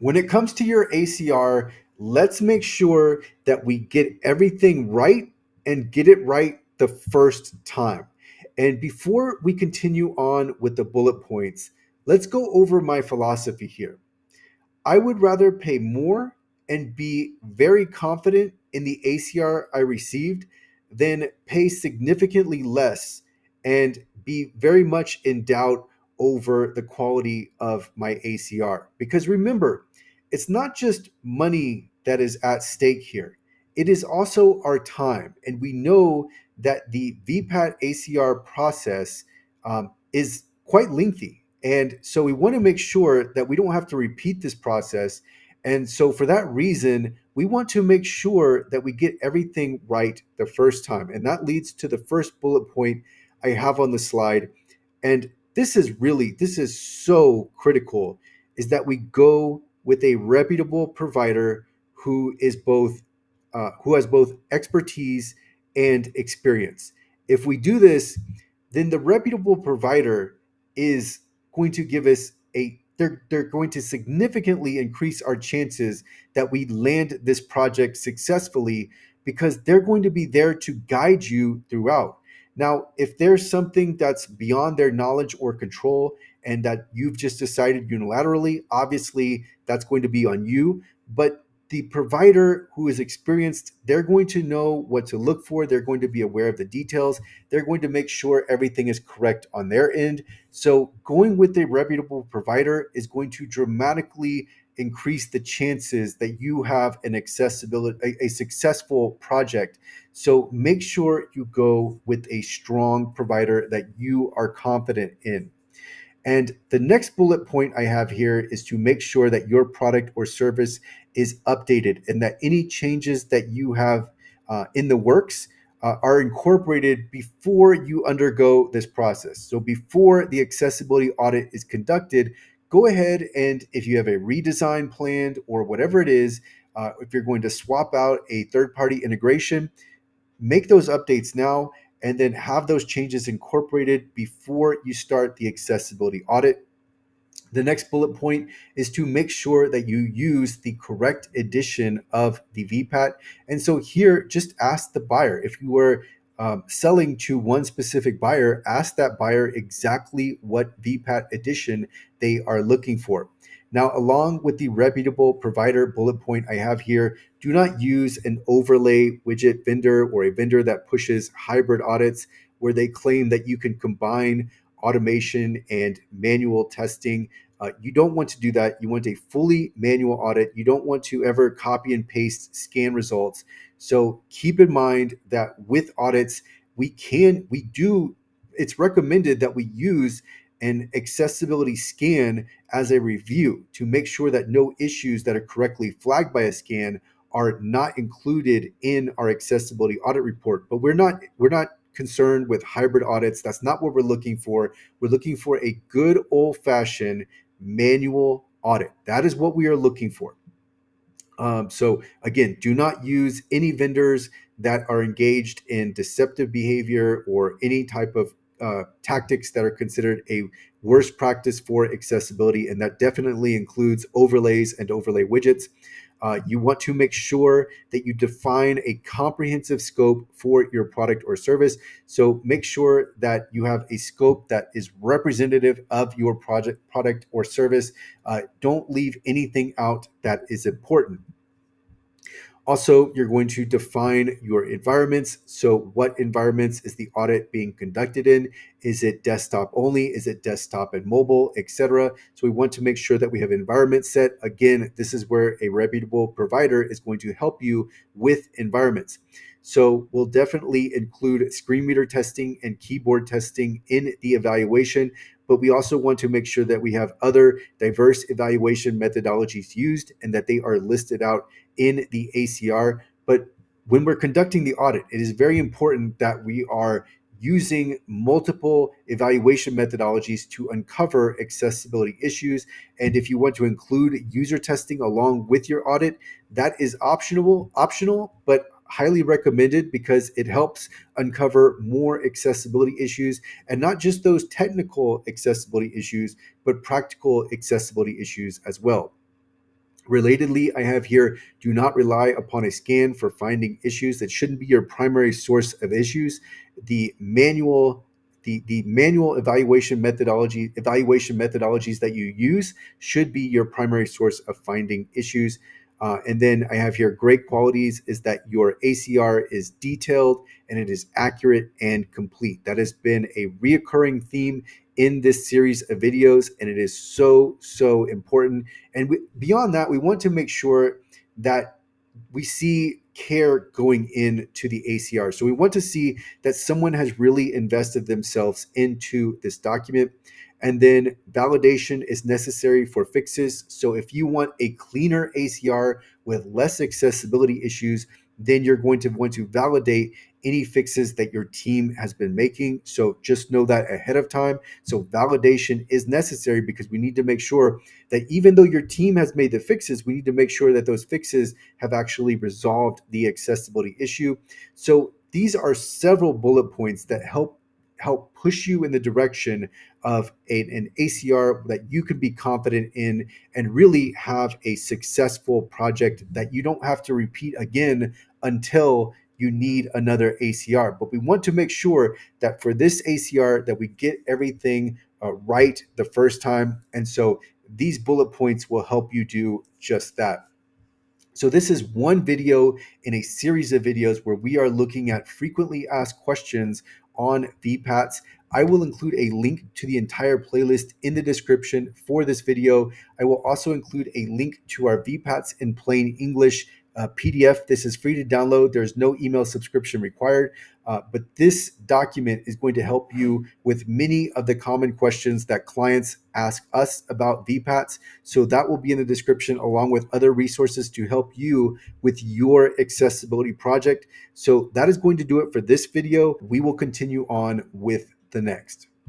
When it comes to your ACR, let's make sure that we get everything right and get it right the first time. And before we continue on with the bullet points, let's go over my philosophy here. I would rather pay more and be very confident in the ACR I received than pay significantly less and be very much in doubt over the quality of my ACR. Because remember, it's not just money that is at stake here, it is also our time. And we know that the VPAT ACR process is quite lengthy. And so we want to make sure that we don't have to repeat this process. And so for that reason, we want to make sure that we get everything right the first time. And that leads to the first bullet point I have on the slide. And this is so critical, is that we go with a reputable provider who is both who has both expertise and experience. If we do this, then the reputable provider is going to give us they're going to significantly increase our chances that we land this project successfully, because they're going to be there to guide you throughout. Now, if there's something that's beyond their knowledge or control and that you've just decided unilaterally, obviously that's going to be on you. But the provider who is experienced, they're going to know what to look for. They're going to be aware of the details. They're going to make sure everything is correct on their end. So going with a reputable provider is going to dramatically increase the chances that you have an a successful project. So make sure you go with a strong provider that you are confident in. And the next bullet point I have here is to make sure that your product or service is updated and that any changes that you have in the works are incorporated before you undergo this process. So before the accessibility audit is conducted, go ahead, and if you have a redesign planned or whatever it is, if you're going to swap out a third party integration, make those updates now and then have those changes incorporated before you start the accessibility audit. The next bullet point is to make sure that you use the correct edition of the VPAT. And so here, just ask the buyer. If you were selling to one specific buyer, ask that buyer exactly what VPAT edition they are looking for. Now, along with the reputable provider bullet point I have here, do not use an overlay widget vendor or a vendor that pushes hybrid audits where they claim that you can combine automation and manual testing. You don't want to do that. You want a fully manual audit. You don't want to ever copy and paste scan results. So keep in mind that with audits, it's recommended that we use an accessibility scan as a review to make sure that no issues that are correctly flagged by a scan are not included in our accessibility audit report. But we're not concerned with hybrid audits. That's not what we're looking for. We're looking for a good old-fashioned manual audit. That is what we are looking for. So again, do not use any vendors that are engaged in deceptive behavior or any type of tactics that are considered a worst practice for accessibility, and that definitely includes overlays and overlay widgets. You want to make sure that you define a comprehensive scope for your product or service. So make sure that you have a scope that is representative of your product or service. Don't leave anything out that is important. Also, you're going to define your environments. So what environments is the audit being conducted in? Is it desktop only? Is it desktop and mobile, etc.? So we want to make sure that we have environment set. Again, this is where a reputable provider is going to help you with environments. So we'll definitely include screen reader testing and keyboard testing in the evaluation, but we also want to make sure that we have other diverse evaluation methodologies used and that they are listed out in the ACR. But when we're conducting the audit, it is very important that we are using multiple evaluation methodologies to uncover accessibility issues. And if you want to include user testing along with your audit, that is optional, but highly recommended because it helps uncover more accessibility issues, and not just those technical accessibility issues, but practical accessibility issues as well. Relatedly, I have here, do not rely upon a scan for finding issues. That shouldn't be your primary source of issues. The manual the manual evaluation methodologies that you use should be your primary source of finding issues. And then I have here, great qualities is that your ACR is detailed and it is accurate and complete. That has been a reoccurring theme in this series of videos, and it is so important. And beyond that, we want to make sure that we see care going into the ACR. So we want to see that someone has really invested themselves into this document. And then validation is necessary for fixes. So if you want a cleaner ACR with less accessibility issues, then you're going to want to validate any fixes that your team has been making. So just know that ahead of time. So validation is necessary because we need to make sure that even though your team has made the fixes, we need to make sure that those fixes have actually resolved the accessibility issue. So these are several bullet points that help push you in the direction of an ACR that you can be confident in and really have a successful project that you don't have to repeat again until you need another ACR. But we want to make sure that for this ACR that we get everything right the first time. And so these bullet points will help you do just that. So this is one video in a series of videos where we are looking at frequently asked questions on VPATs. I will include a link to the entire playlist in the description for this video. I will also include a link to our VPATs in plain English PDF. This is free to download. There's no email subscription required, but this document is going to help you with many of the common questions that clients ask us about VPATs. So that will be in the description along with other resources to help you with your accessibility project. So that is going to do it for this video. We will continue on with the next.